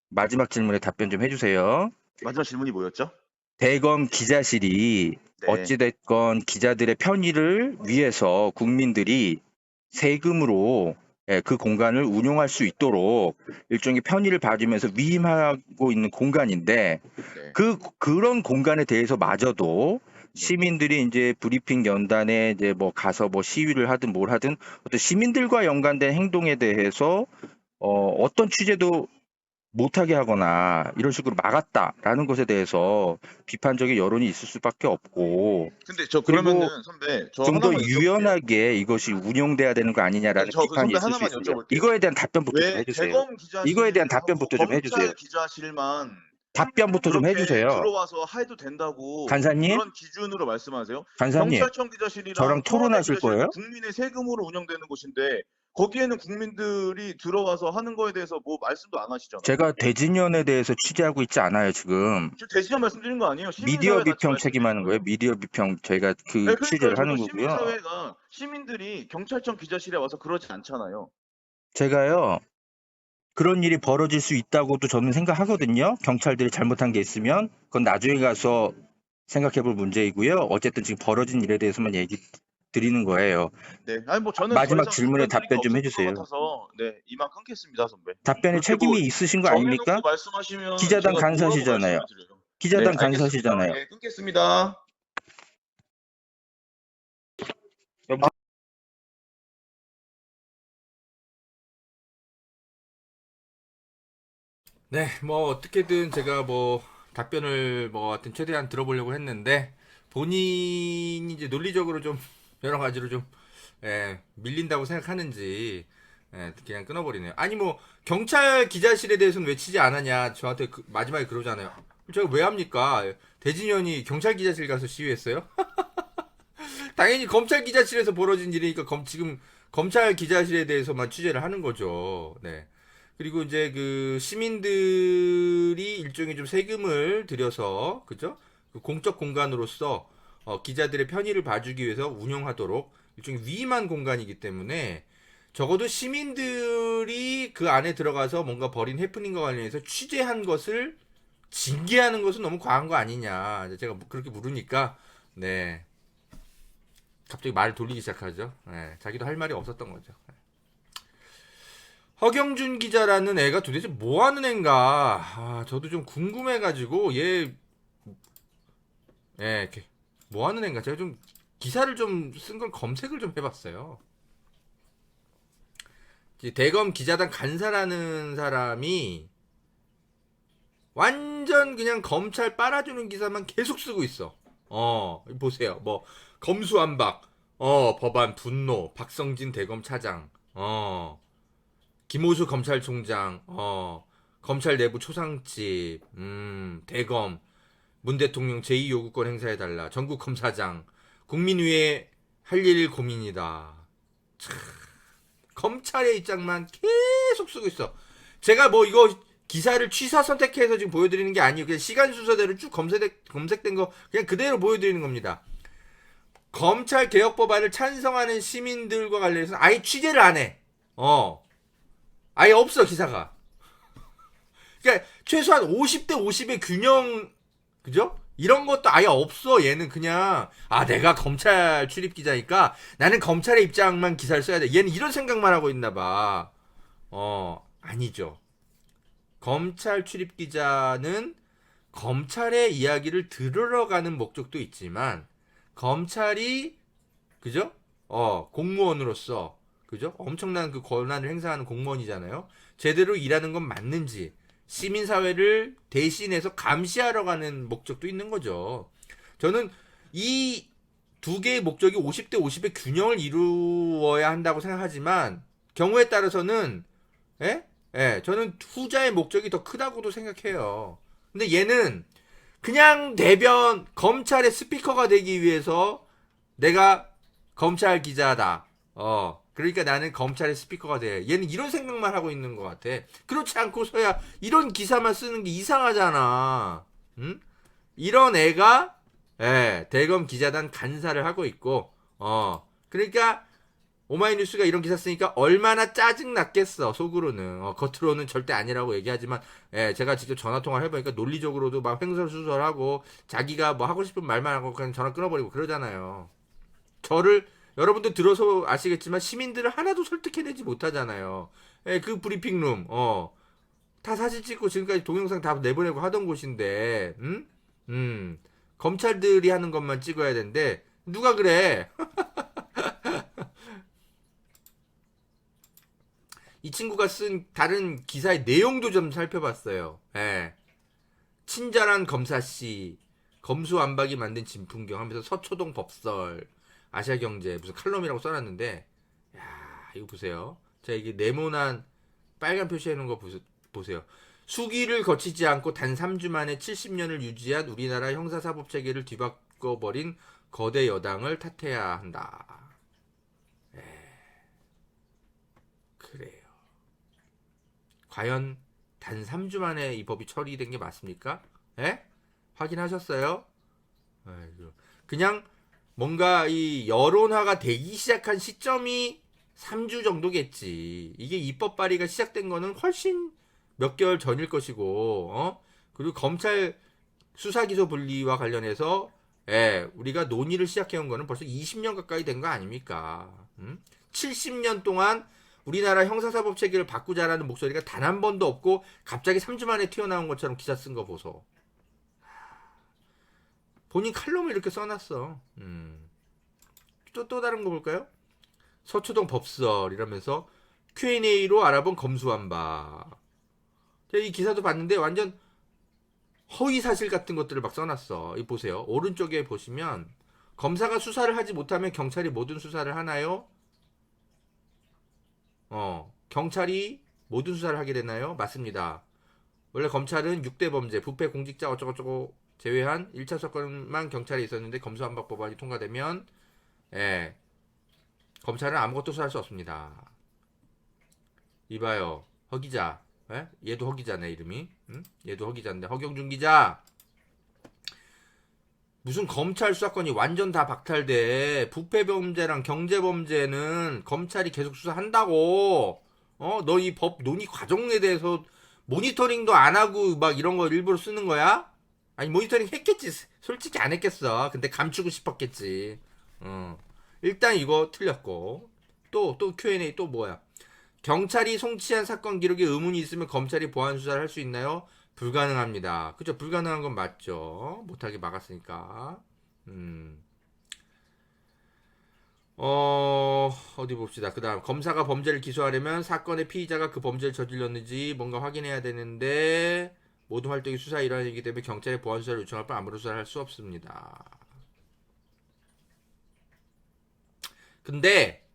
마지막 질문에 답변 좀 해주세요. 마지막 질문이 뭐였죠? 대검 기자실이 네. 어찌됐건 기자들의 편의를 위해서 국민들이 세금으로 그 공간을 운용할 수 있도록 일종의 편의를 봐주면서 위임하고 있는 공간인데 네. 그런 공간에 대해서 마저도 네. 시민들이 이제 브리핑 연단에 이제 뭐 가서 뭐 시위를 하든 뭘 하든 어떤 시민들과 연관된 행동에 대해서 어떤 취재도 못하게 하거나 이런 식으로 막았다라는 것에 대해서 비판적인 여론이 있을 수밖에 없고 근데 저 그리고 그러면은 선배 저 좀 더 하나만 여쭤볼게요. 유연하게 이것이 운용돼야 되는 거 아니냐라는 저 그 비판이 선배 있을 수 하나만 있습니다. 여쭤볼게요. 이거에 대한 답변부터 좀 왜 해주세요. 대검 이거에 대한 기자실하고 답변부터 좀 해주세요. 검찰 기자실만 답변부터 좀 그렇게 해주세요. 들어와서 해도 된다고 간사님, 그런 기준으로 말씀하세요? 간사님, 경찰청 기자실이랑 저랑 청와대 토론하실 기자실도 거예요? 국민의 세금으로 운영되는 곳인데 거기에는 국민들이 들어와서 하는 거에 대해서 뭐 말씀도 안 하시잖아요. 제가 대진연에 대해서 취재하고 있지 않아요, 지금. 지금 대신에 말씀드린 거 아니에요? 미디어 시민사회 같이 비평 말씀드린 책임하는 거예요. 거예요. 미디어 비평 저희가 그 네, 그러니까요. 취재를 하는 저도 거고요. 시민사회가 시민들이 경찰청 기자실에 와서 그러지 않잖아요. 제가요, 그런 일이 벌어질 수 있다고도 저는 생각하거든요. 경찰들이 잘못한 게 있으면 그건 나중에 가서 생각해 볼 문제이고요. 어쨌든 지금 벌어진 일에 대해서만 얘기 드리는 거예요. 네, 아니 뭐 저는 더 마지막 이상 질문에 답변 드릴 게 답변 좀 없을 것 해주세요. 같아서 네, 이만 끊겠습니다, 선배. 답변에 그렇게 책임이 뭐 있으신 거 정해놓고 아닙니까? 말씀하시면 기자단 제가 뭐라고 간사시잖아요. 말씀을 드려요. 네, 기자단 알겠습니다. 간사시잖아요. 예, 끊겠습니다. 네, 뭐 어떻게든 제가 뭐 답변을 뭐 하여튼 최대한 들어보려고 했는데 본인이 이제 논리적으로 좀 여러 가지로 좀 밀린다고 생각하는지 그냥 끊어버리네요. 아니 뭐 경찰 기자실에 대해서는 외치지 않았냐 저한테 마지막에 그러잖아요. 제가 왜 합니까? 대진현이 경찰 기자실 가서 시위했어요? 당연히 검찰 기자실에서 벌어진 일이니까 지금 검찰 기자실에 대해서만 취재를 하는 거죠. 네. 그리고 이제 그 시민들이 일종의 좀 세금을 들여서 그죠? 그 공적 공간으로서 기자들의 편의를 봐주기 위해서 운영하도록 일종의 위임한 공간이기 때문에 적어도 시민들이 그 안에 들어가서 뭔가 벌인 해프닝과 관련해서 취재한 것을 징계하는 것은 너무 과한 거 아니냐. 제가 그렇게 물으니까 네. 갑자기 말을 돌리기 시작하죠. 네, 자기도 할 말이 없었던 거죠. 허경준 기자라는 애가 도대체 뭐 하는 애인가? 저도 좀 궁금해가지고 뭐 하는 애인가? 제가 좀 기사를 좀 쓴 걸 검색을 좀 해봤어요. 대검 기자단 간사라는 사람이 완전 그냥 검찰 빨아주는 기사만 계속 쓰고 있어. 보세요. 뭐 검수완박, 법안 분노, 박성진 대검 차장, 김호수 검찰총장, 검찰 내부 초상집, 대검, 문 대통령 제2요구권 행사해달라, 전국 검사장, 국민위에 할 일 고민이다. 참, 검찰의 입장만 계속 쓰고 있어. 제가 뭐 이거 기사를 취사 선택해서 지금 보여드리는 게 아니에요. 그냥 시간 순서대로 쭉 검색된 거 그냥 그대로 보여드리는 겁니다. 검찰 개혁 법안을 찬성하는 시민들과 관련해서 아예 취재를 안 해. 아예 없어 기사가. 그러니까 최소한 50대 50의 균형, 그죠? 이런 것도 아예 없어. 얘는 그냥 내가 검찰 출입 기자니까 나는 검찰의 입장만 기사를 써야 돼. 얘는 이런 생각만 하고 있나 봐. 아니죠. 검찰 출입 기자는 검찰의 이야기를 들으러 가는 목적도 있지만 검찰이 그죠? 공무원으로서 그죠? 엄청난 그 권한을 행사하는 공무원이잖아요. 제대로 일하는 건 맞는지 시민사회를 대신해서 감시하러 가는 목적도 있는 거죠. 저는 이 두 개의 목적이 50대 50의 균형을 이루어야 한다고 생각하지만 경우에 따라서는 저는 후자의 목적이 더 크다고도 생각해요. 근데 얘는 그냥 대변 검찰의 스피커가 되기 위해서 내가 검찰 기자다. 그러니까 나는 검찰의 스피커가 돼. 얘는 이런 생각만 하고 있는 것 같아. 그렇지 않고서야 이런 기사만 쓰는 게 이상하잖아. 응? 이런 애가 대검 기자단 간사를 하고 있고, 그러니까 오마이뉴스가 이런 기사 쓰니까 얼마나 짜증 났겠어. 속으로는 겉으로는 절대 아니라고 얘기하지만 제가 직접 전화 통화를 해보니까 논리적으로도 막 횡설수설하고 자기가 뭐 하고 싶은 말만 하고 그냥 전화 끊어버리고 그러잖아요. 저를 여러분들 들어서 아시겠지만 시민들을 하나도 설득해내지 못하잖아요. 그 브리핑룸 다 사진 찍고 지금까지 동영상 다 내보내고 하던 곳인데 검찰들이 하는 것만 찍어야 되는데 누가 그래? 이 친구가 쓴 다른 기사의 내용도 좀 살펴봤어요. 친절한 검사씨, 검수완박이 만든 진풍경 하면서 서초동 법설, 아시아경제 무슨 칼럼이라고 써놨는데, 야 이거 보세요. 자 이게 네모난 빨간 표시해놓은 거 보세요. 수기를 거치지 않고 단 3주 만에 70년을 유지한 우리나라 형사사법체계를 뒤바꿔버린 거대 여당을 탓해야 한다. 그래요. 과연 단 3주 만에 이 법이 처리된 게 맞습니까? 예? 확인하셨어요? 아이고. 그냥 뭔가 이 여론화가 되기 시작한 시점이 3주 정도겠지. 이게 입법 발의가 시작된 거는 훨씬 몇 개월 전일 것이고, 그리고 검찰 수사 기소 분리와 관련해서 우리가 논의를 시작해온 거는 벌써 20년 가까이 된 거 아닙니까? 70년 동안 우리나라 형사사법 체계를 바꾸자라는 목소리가 단 한 번도 없고 갑자기 3주 만에 튀어나온 것처럼 기사 쓴 거 보소. 본인 칼럼을 이렇게 써놨어. 또 다른 거 볼까요? 서초동 법설 이러면서 Q&A로 알아본 검수한 바. 제가 이 기사도 봤는데 완전 허위 사실 같은 것들을 막 써놨어. 이 보세요. 오른쪽에 보시면 검사가 수사를 하지 못하면 경찰이 모든 수사를 하나요? 경찰이 모든 수사를 하게 되나요? 맞습니다. 원래 검찰은 6대 범죄, 부패, 공직자 어쩌고저쩌고 제외한 1차 사건만 경찰에 있었는데 검수완박 법안이 통과되면 검찰은 아무것도 수사할 수 없습니다. 이봐요. 허기자. 얘도 허기자네 이름이. 얘도 허기자인데 허경준 기자. 무슨 검찰 수사권이 완전 다 박탈돼. 부패범죄랑 경제범죄는 검찰이 계속 수사한다고. 너 이 법 논의 과정에 대해서 모니터링도 안 하고 막 이런 거 일부러 쓰는 거야? 아니 모니터링 했겠지. 솔직히 안 했겠어. 근데 감추고 싶었겠지. 일단 이거 틀렸고. 또 Q&A 또 뭐야? 경찰이 송치한 사건 기록에 의문이 있으면 검찰이 보안 수사를 할 수 있나요? 불가능합니다. 그죠? 불가능한 건 맞죠. 못하게 막았으니까. 어디 봅시다. 그 다음 검사가 범죄를 기소하려면 사건의 피의자가 그 범죄를 저질렀는지 뭔가 확인해야 되는데 모든 활동이 수사의 일환이기 때문에 경찰에 보안 수사를 요청할 뿐 아무런 수사를 할 수 없습니다. 근데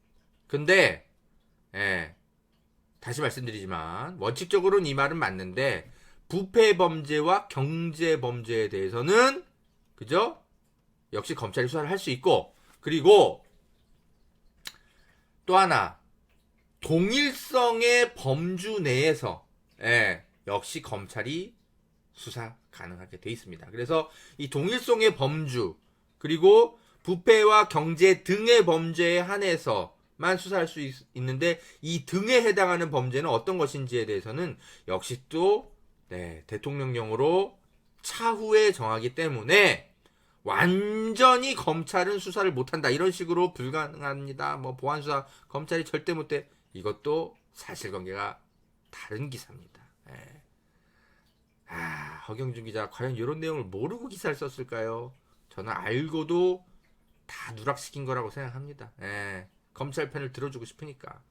다시 말씀드리지만 원칙적으로는 이 말은 맞는데 부패 범죄와 경제 범죄에 대해서는 그죠? 역시 검찰이 수사를 할 수 있고, 그리고 또 하나 동일성의 범주 내에서 역시 검찰이 수사 가능하게 돼 있습니다. 그래서 이 동일성의 범주 그리고 부패와 경제 등의 범죄에 한해서만 수사할 수 있는데 이 등에 해당하는 범죄는 어떤 것인지에 대해서는 역시 또 대통령령으로 차후에 정하기 때문에 완전히 검찰은 수사를 못한다 이런 식으로 불가능합니다. 뭐 보안수사 검찰이 절대 못해. 이것도 사실관계가 다른 기사입니다. 허경준 기자 과연 이런 내용을 모르고 기사를 썼을까요? 저는 알고도 다 누락시킨 거라고 생각합니다. 검찰 편을 들어주고 싶으니까.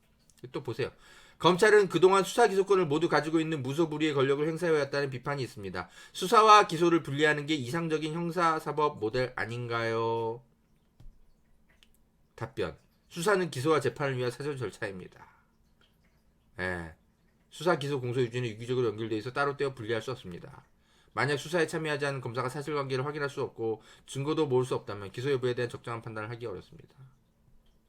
또 보세요. 검찰은 그동안 수사 기소권을 모두 가지고 있는 무소불위의 권력을 행사해왔다는 비판이 있습니다. 수사와 기소를 분리하는 게 이상적인 형사사법 모델 아닌가요? 답변. 수사는 기소와 재판을 위한 사전 절차입니다. 수사, 기소, 공소 유지는 유기적으로 연결되어 있어 따로 떼어 분리할 수 없습니다. 만약 수사에 참여하지 않은 검사가 사실관계를 확인할 수 없고 증거도 모을 수 없다면 기소 여부에 대한 적정한 판단을 하기 어렵습니다.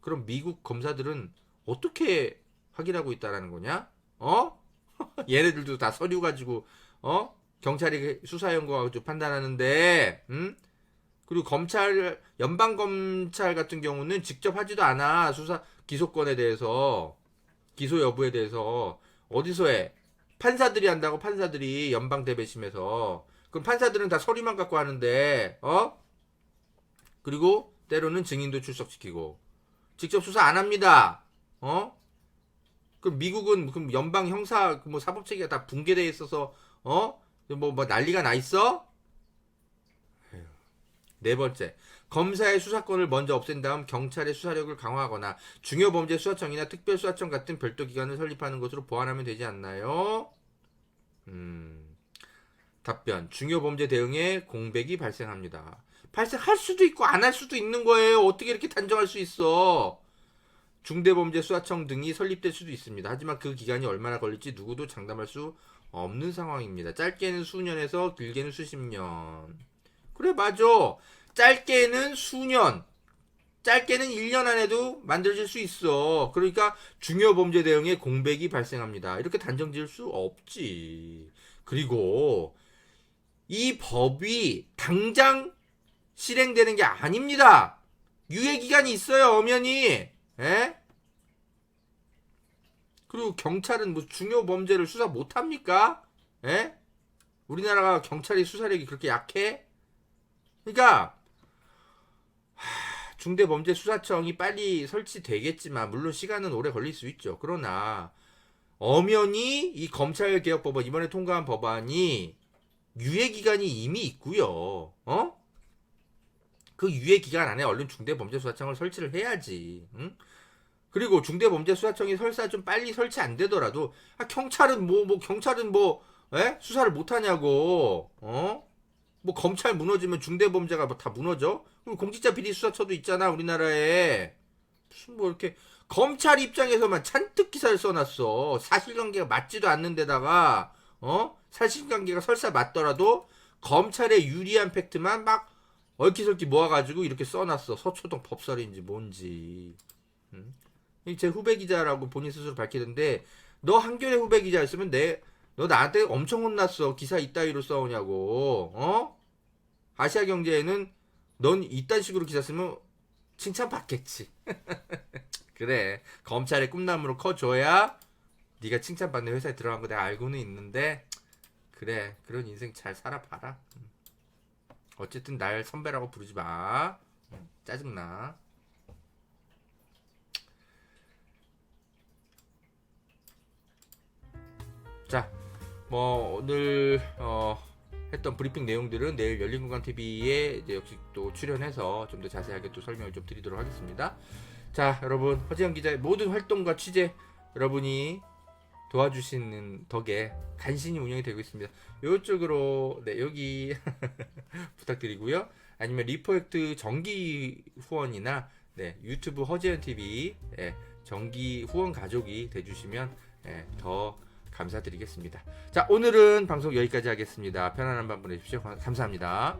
그럼 미국 검사들은 어떻게 확인하고 있다라는 거냐? 얘네들도 다 서류 가지고 경찰이 수사 연구가 가지고 판단하는데, 그리고 검찰 연방 검찰 같은 경우는 직접 하지도 않아. 수사 기소권에 대해서 기소 여부에 대해서 어디서 해? 판사들이 한다고. 판사들이 연방 대배심에서. 그럼 판사들은 다 서류만 갖고 하는데 그리고 때로는 증인도 출석시키고 직접 수사 안 합니다. 그럼 미국은 그럼 연방 형사 뭐 사법 체계가 다 붕괴되어 있어서 뭐 난리가 나 있어? 네 번째, 검사의 수사권을 먼저 없앤 다음 경찰의 수사력을 강화하거나 중요범죄 수사청이나 특별수사청 같은 별도 기관을 설립하는 것으로 보완하면 되지 않나요? 답변. 중요범죄 대응에 공백이 발생합니다. 발생할 수도 있고 안 할 수도 있는 거예요. 어떻게 이렇게 단정할 수 있어? 중대범죄수사청 등이 설립될 수도 있습니다. 하지만 그 기간이 얼마나 걸릴지 누구도 장담할 수 없는 상황입니다. 짧게는 수년에서 길게는 수십 년. 그래 맞아. 짧게는 수년, 짧게는 1년 안에도 만들어질 수 있어. 그러니까 중요범죄 대응에 공백이 발생합니다. 이렇게 단정 지을 수 없지. 그리고 이 법이 당장 실행되는 게 아닙니다. 유예기간이 있어요, 엄연히. 에? 그리고 경찰은 뭐 중요범죄를 수사 못합니까? 에? 우리나라가 경찰이 수사력이 그렇게 약해? 그러니까 중대범죄수사청이 빨리 설치되겠지만 물론 시간은 오래 걸릴 수 있죠. 그러나 엄연히 이 검찰개혁법안 이번에 통과한 법안이 유예기간이 이미 있고요. 그 유예기간 안에 얼른 중대범죄수사청을 설치를 해야지. 응? 그리고 중대범죄수사청이 설사 좀 빨리 설치 안 되더라도 경찰은 경찰은 수사를 못 하냐고. 뭐 검찰 무너지면 중대범죄가 다 무너져? 그럼 공직자 비리 수사처도 있잖아 우리나라에. 무슨 이렇게 검찰 입장에서만 잔뜩 기사를 써놨어. 사실관계가 맞지도 않는 데다가 사실관계가 설사 맞더라도 검찰에 유리한 팩트만 막 얽히설키 모아가지고 이렇게 써놨어. 서초동 법설인지 뭔지. 제 후배 기자라고 본인 스스로 밝히던데 너 한겨레 후배 기자였으면 너 나한테 엄청 혼났어. 기사 이따위로 써오냐고. 아시아경제에는 넌 이딴 식으로 기사 쓰면 칭찬받겠지. 그래. 검찰의 꿈나무로 커줘야 네가 칭찬받는 회사에 들어간 거 내가 알고는 있는데 그래. 그런 인생 잘 살아봐라. 어쨌든 날 선배라고 부르지 마. 짜증나. 자, 오늘 했던 브리핑 내용들은 내일 열린공간TV에 역시 또 출연해서 좀 더 자세하게 또 설명을 좀 드리도록 하겠습니다. 자, 여러분 허지영 기자의 모든 활동과 취재 여러분이 도와주시는 덕에 간신히 운영이 되고 있습니다. 이쪽으로 여기 부탁드리고요. 아니면 리프로젝트 정기 후원이나 유튜브 허지영TV 정기 후원 가족이 돼주시면 더 감사드리겠습니다. 자, 오늘은 방송 여기까지 하겠습니다. 편안한 밤 보내십시오. 감사합니다.